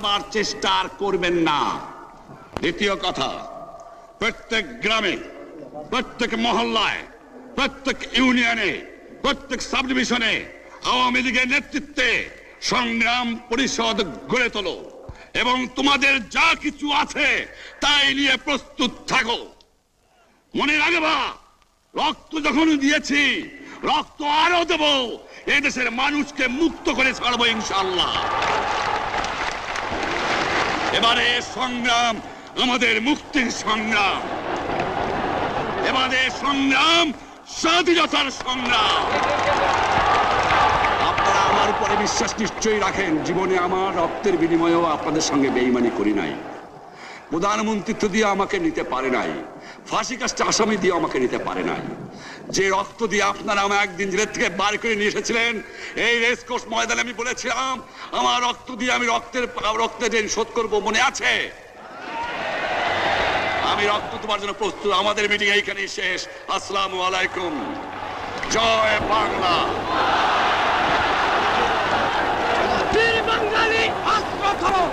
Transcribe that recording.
পালাবার চেষ্টা আর করবেন না। দ্বিতীয় কথা, প্রত্যেক গ্রামে, প্রত্যেক মহল্লায়, প্রত্যেক ইউনিয়নে, প্রত্যেক সাব ডিভিশনে আওয়ামী লীগের নেতৃত্বে সংগ্রাম পরিষদ গড়ে তোলো এবং তোমাদের যা কিছু আছে তাই নিয়ে প্রস্তুত থাকো। মনে রাখবা, রক্ত যখন দিয়েছি, রক্ত আরো দেব। এই দেশের মানুষকে মুক্ত করে ছাড়বো ইনশাআল্লাহ। এবারে সংগ্রাম আমাদের মুক্তির সংগ্রাম, এবারে সংগ্রাম স্বাধীনতার সংগ্রাম। আপনারা আমার উপরে বিশ্বাস নিশ্চয়ই রাখেন। জীবনে আমার রক্তের বিনিময়েও আপনাদের সঙ্গে বেঈমানি করি নাই। প্রধানমন্ত্রিত্ব দিয়ে আমাকে নিতে পারে নাই, ফাঁসি কাস্টে আসামি দিয়ে আমাকে নিতে পারে নাই। যে রক্ত দিয়ে আপনারা আমাকে একদিন জেলের থেকে বার করে নিয়ে এসেছিলেন, এই রেসকোর্স ময়দানে আমি বলেছিলাম আমার রক্ত দিয়ে আমি রক্তের ঋণ শোধ করবো, মনে আছে? আমি রক্ত তোমার জন্য প্রস্তুত। আমাদের মিটিং এইখানেই শেষ। আসসালামু আলাইকুম। জয় বাংলা। বীর বাঙালি অস্ত্র ধরো।